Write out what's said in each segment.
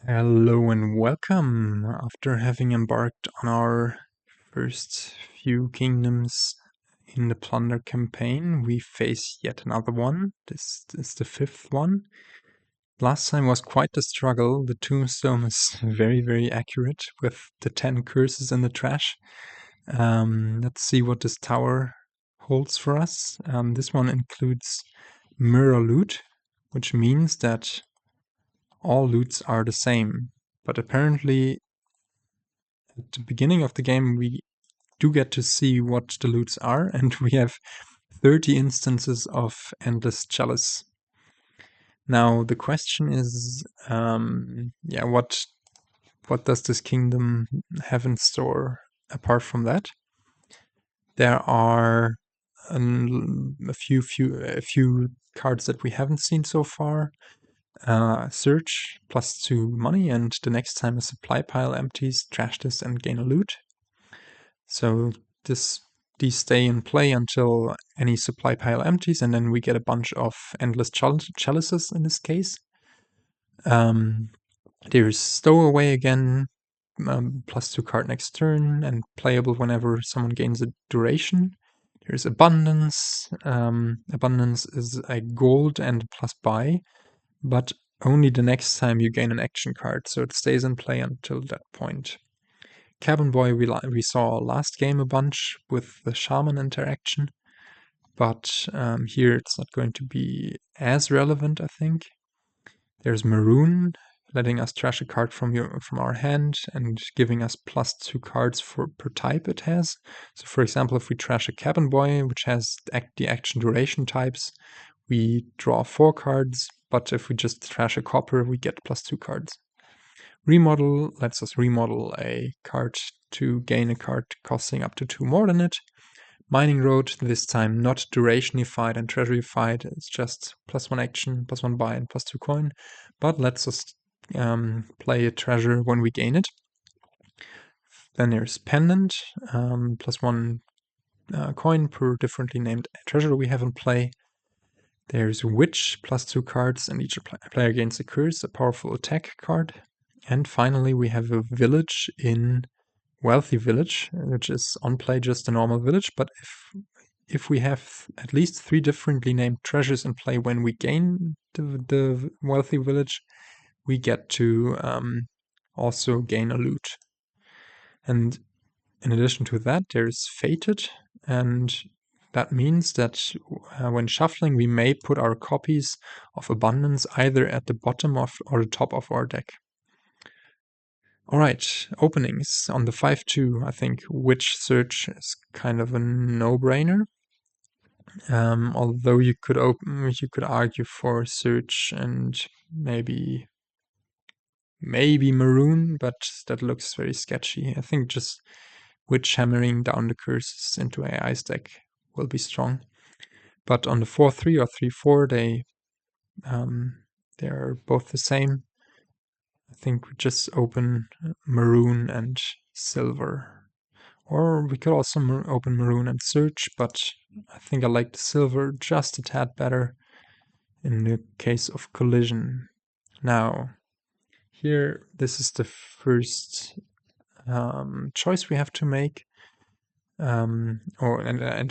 Hello and welcome. After having embarked on our first few kingdoms in the Plunder campaign, we face yet another one. This is the fifth one. Last time was quite the struggle. The tombstone is very accurate with the 10 curses in the trash. Let's see what this tower holds for us. This one includes mirror loot, which means that all loots are the same. But apparently, at the beginning of the game, we do get to see what the loots are, and we have 30 instances of Endless Chalice. Now, the question is, what does this kingdom have in store apart from that? There are a few cards that we haven't seen so far. Search +2 money, and the next time a supply pile empties, trash this and gain a loot. So these stay in play until any supply pile empties, and then we get a bunch of Endless Chalices in this case. There's Stowaway again, +2 card next turn, and playable whenever someone gains a duration. There's Abundance. Abundance is a gold and +buy, but only the next time you gain an action card, so it stays in play until that point. Cabin Boy we saw last game a bunch with the Shaman interaction, but here it's not going to be as relevant, I think. There's Maroon, letting us trash a card from our hand and giving us +2 cards per type it has. So for example, if we trash a Cabin Boy, which has the action duration types, we draw 4 cards, but if we just trash a Copper, we get +2 cards. Remodel lets us remodel a card to gain a card costing up to 2 more than it. Mining Road, this time not durationified and treasurified, it's just +1 action, +1 buy, and +2 coin, but lets us play a treasure when we gain it. Then there's Pendant, +1 coin per differently named treasure we have in play. There's Witch, +2 cards, and each player gains a curse, a powerful attack card. And finally, we have a village in Wealthy Village, which is on play just a normal village, but if we have at least 3 differently named treasures in play when we gain the Wealthy Village, we get to also gain a loot. And in addition to that, there's Fated, and that means that when shuffling, we may put our copies of Abundance either at the bottom of or the top of our deck. Alright, openings. On the 5-2, I think Witch Search is kind of a no-brainer. Although you could argue for Search and maybe Maroon, but that looks very sketchy. I think just Witch hammering down the curses into AI's deck will be strong. But on the 4-3 or 3-4, they're both the same. I think we just open Maroon and Silver. Or we could also open Maroon and Search, but I think I like the Silver just a tad better in the case of Collision. Now, here, this is the first choice we have to make. And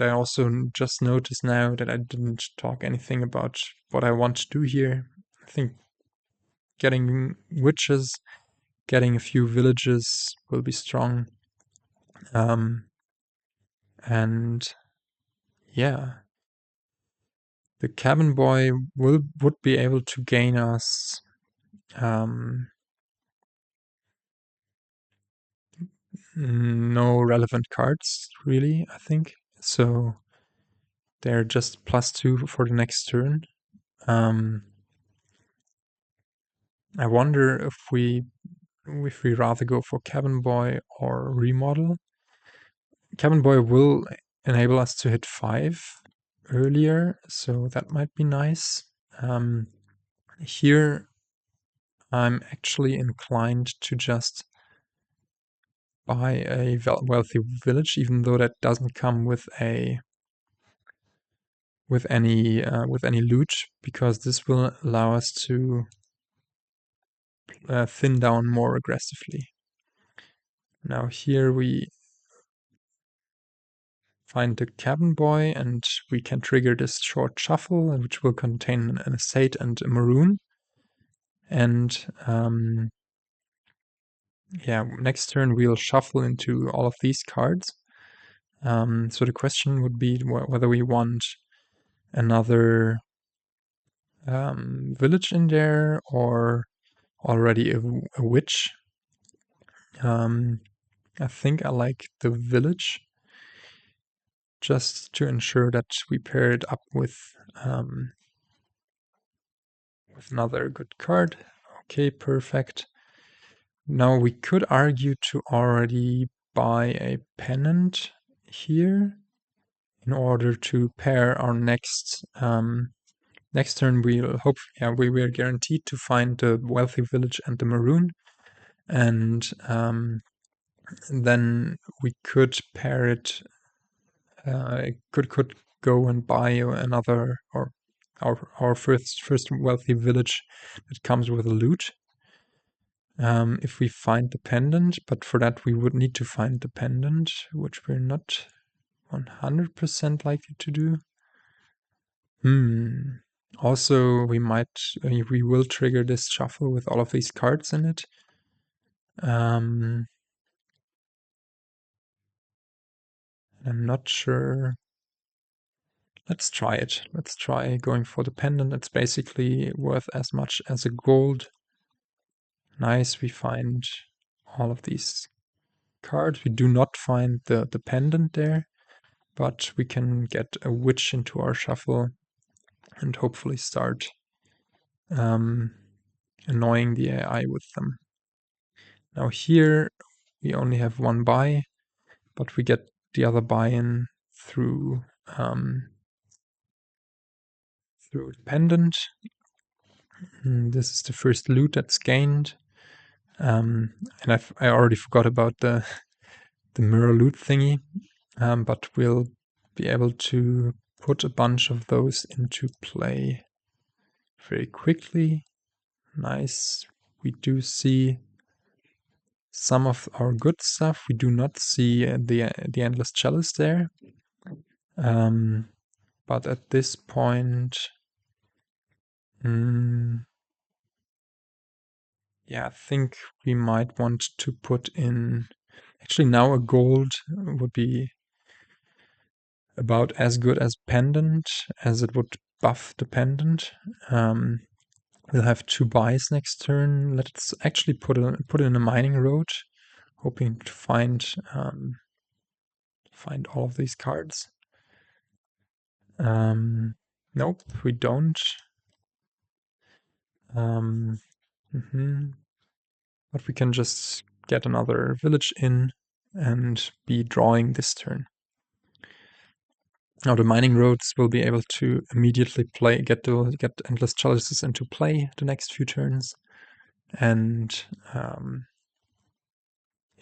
I also just noticed now that I didn't talk anything about what I want to do here. I think getting witches, getting a few villages will be strong. And yeah, the Cabin Boy would be able to gain us no relevant cards, really, I think. So they're just +2 for the next turn. I wonder if we rather go for Cabin Boy or Remodel. Cabin Boy will enable us to hit 5 earlier, so that might be nice. Here, I'm actually inclined to just buy a Wealthy Village, even though that doesn't come with any loot, because this will allow us to thin down more aggressively. Now here we find the cabin boy, and we can trigger this short shuffle, which will contain an estate and a maroon. And yeah, next turn we'll shuffle into all of these cards. So the question would be whether we want another village in there or already a witch. I think I like the village, just to ensure that we pair it up with another good card. Okay, perfect. Now we could argue to already buy a pennant here in order to pair our next next turn. We'll hope, yeah, we are guaranteed to find the wealthy village and the maroon, and then we could pair it. Could go and buy another, or our first wealthy village that comes with a loot. If we find the pendant, but for that we would need to find the pendant, which we're not 100% likely to do. Also, we will trigger this shuffle with all of these cards in it. I'm not sure. Let's try it. Let's try going for the pendant. It's basically worth as much as a gold. Nice, we find all of these cards. We do not find the pendant there, but we can get a witch into our shuffle and hopefully start annoying the AI with them. Now here we only have one buy, but we get the other buy-in through through the pendant. This is the first loot that's gained. And I already forgot about the mirror loot thingy, but we'll be able to put a bunch of those into play very quickly. Nice. We do see some of our good stuff. We do not see the Endless Chalice there. But at this point, yeah, I think we might want to put in. Actually, now a gold would be about as good as pendant, as it would buff the pendant. We'll have 2 buys next turn. Let's actually put in a mining road, hoping to find all of these cards. Nope, we don't. But we can just get another village in and be drawing this turn. Now the mining roads will be able to immediately get Endless Chalices into play the next few turns, and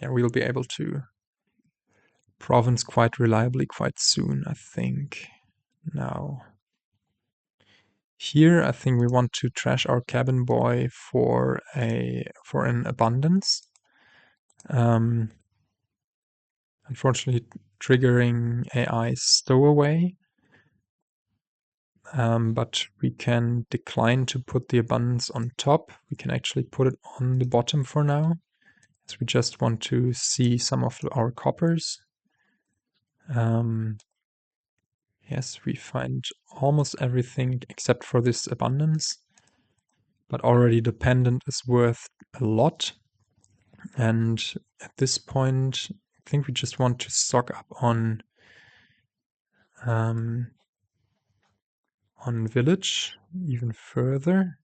yeah, we'll be able to province quite reliably quite soon, I think. Now here, I think we want to trash our cabin boy for an abundance. Unfortunately, triggering AI stowaway. But we can decline to put the abundance on top. We can actually put it on the bottom for now, as we just want to see some of our coppers. Yes, we find almost everything except for this abundance, but already the pendant is worth a lot. And at this point, I think we just want to stock up on village even further.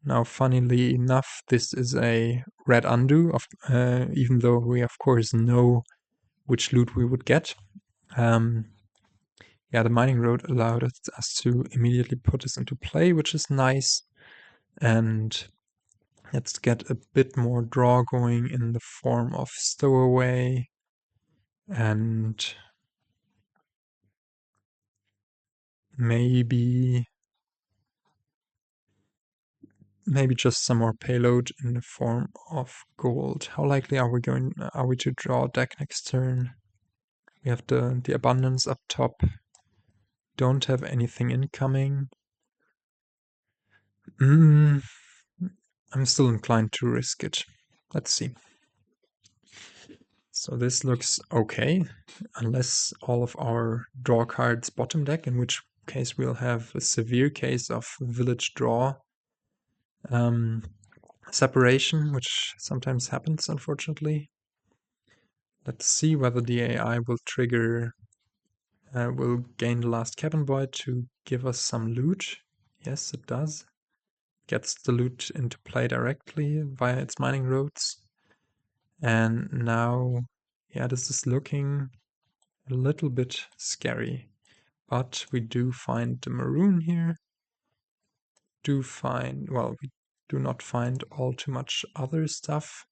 Now, funnily enough, this is a red undo, even though we of course know which loot we would get. Yeah, the mining road allowed us to immediately put this into play, which is nice. And let's get a bit more draw going in the form of stowaway and maybe maybe just some more payload in the form of gold. How likely are we to draw a deck next turn? We have the abundance up top. Don't have anything incoming. I'm still inclined to risk it. Let's see. So this looks okay, unless all of our draw cards bottom deck, in which case we'll have a severe case of village draw separation, which sometimes happens, unfortunately. Let's see whether the AI will will gain the last cabin boy to give us some loot. Yes, it does. Gets the loot into play directly via its mining roads. And now, yeah, this is looking a little bit scary. But we do find the maroon here. We do not find all too much other stuff.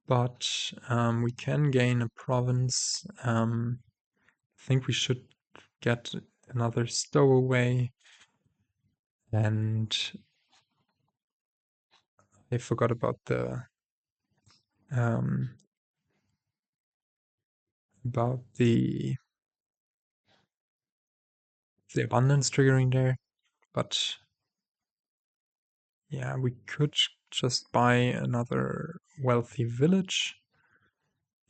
But we can gain a province. I think we should get another stowaway. And I forgot about um, the abundance triggering there, but yeah, we could just buy another wealthy village.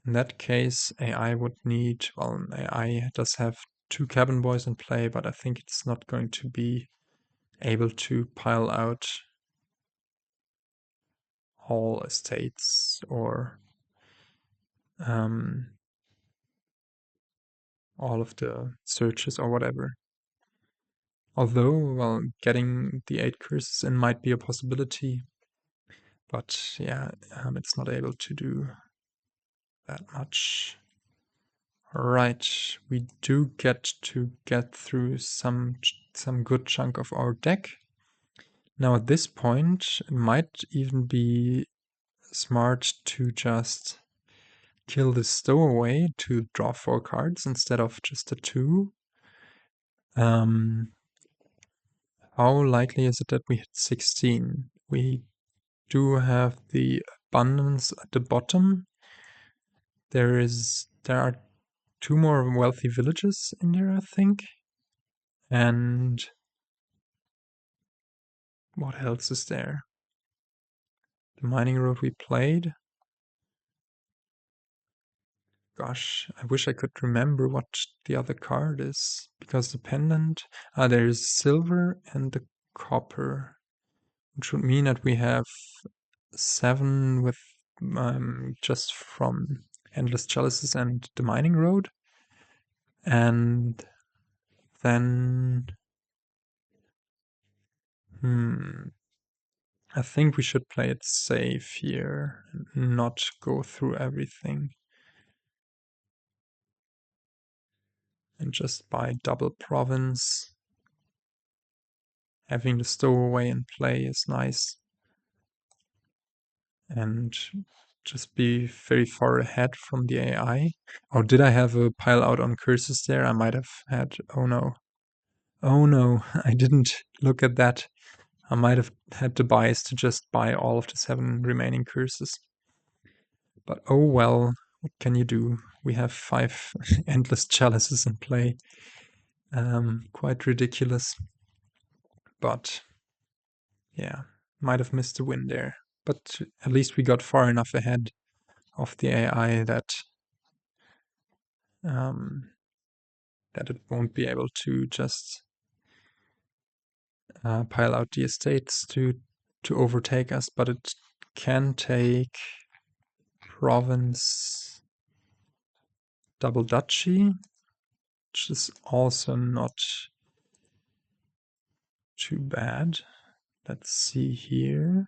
In that case, AI would need, well, AI does have 2 cabin boys in play, but I think it's not going to be able to pile out all estates or all of the searches or whatever. Although, well, getting the 8 curses in might be a possibility, but yeah, it's not able to do that much. Alright, we do get through some good chunk of our deck. Now at this point, it might even be smart to just kill this stowaway to draw 4 cards instead of just a 2. How likely is it that we hit 16? We do have the abundance at the bottom. There are 2 more wealthy villages in there, I think. And what else is there? The mining road we played. Gosh, I wish I could remember what the other card is, because the pendant, there's silver and the copper, which would mean that we have 7 with just from Endless Chalices and the mining road, and then I think we should play it safe here and not go through everything. And just buy double province. Having the stowaway in play is nice. And just be very far ahead from the AI. Oh, did I have a pile out on curses there? I might have had. Oh no. Oh no, I didn't look at that. I might have had the bias to just buy all of the 7 remaining curses. But oh well, what can you do? We have 5 endless chalices in play. Quite ridiculous. But yeah, might have missed a win there. But at least we got far enough ahead of the AI that it won't be able to just pile out the estates to overtake us, but it can take province double duchy, which is also not too bad. Let's see here.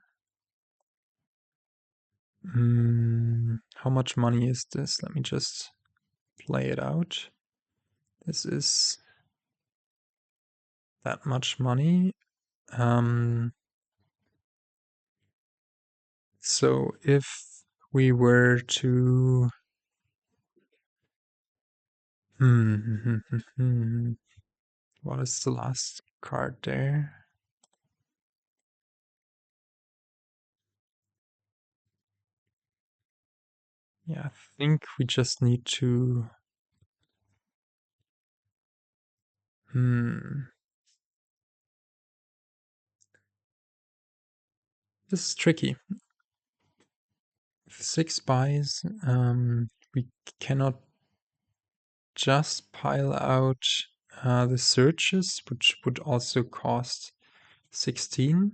How much money is this? Let me just play it out. This is that much money. So if we were to what is the last card there? Yeah, I think we just need to... This is tricky. With 6 buys, we cannot just pile out the searches, which would also cost 16.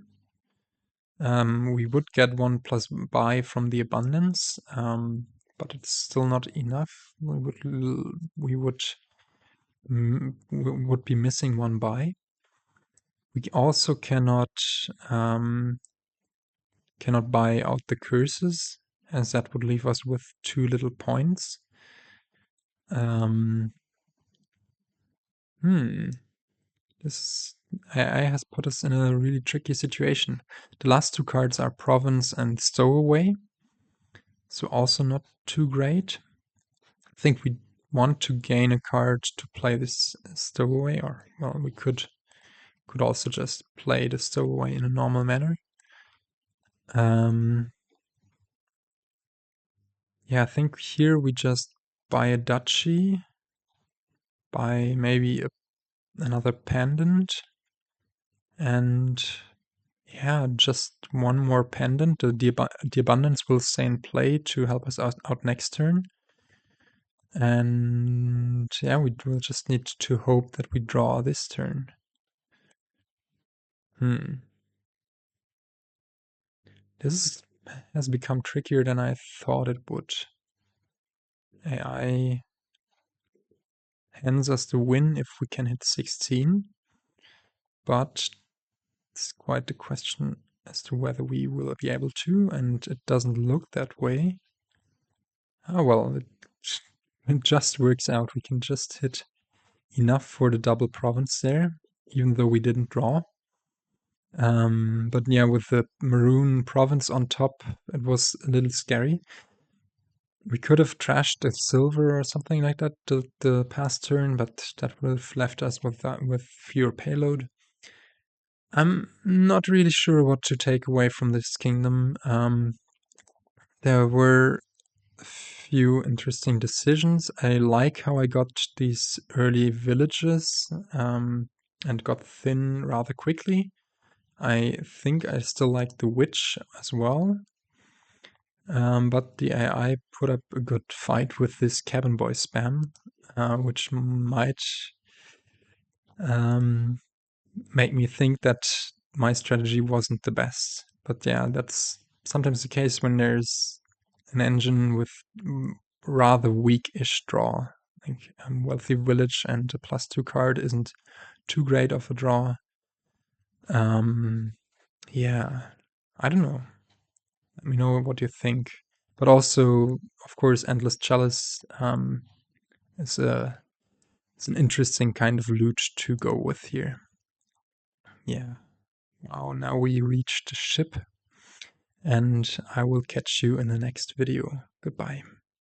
We would get 1 plus buy from the abundance, but it's still not enough. We would be missing 1 buy. We also cannot buy out the curses, as that would leave us with 2 little points. This AI has put us in a really tricky situation. The last 2 cards are Province and Stowaway, so also not too great. I think we want to gain a card to play this Stowaway, or, well, we could also just play the Stowaway in a normal manner. Yeah, I think here we just buy a duchy, buy maybe another pendant, and yeah, just 1 more pendant. The abundance will stay in play to help us out next turn. And yeah, we will just need to hope that we draw this turn. This has become trickier than I thought it would. AI hands us the win if we can hit 16, but it's quite the question as to whether we will be able to, and it doesn't look that way. Oh well, it just works out. We can just hit enough for the double province there, even though we didn't draw. But yeah, with the maroon province on top, it was a little scary. We could have trashed the silver or something like that the past turn, but that would have left us with fewer payload. I'm not really sure what to take away from this kingdom. There were a few interesting decisions. I like how I got these early villages and got thin rather quickly. I think I still like the witch as well. But the AI put up a good fight with this cabin boy spam, which might make me think that my strategy wasn't the best. But yeah, that's sometimes the case when there's an engine with rather weak-ish draw. Like Wealthy Village and a +2 card isn't too great of a draw. Yeah, I don't know. Let me know what you think. But also, of course, Endless Chalice is it's an interesting kind of loot to go with here. Yeah. Wow, now we reached the ship, and I will catch you in the next video. Goodbye.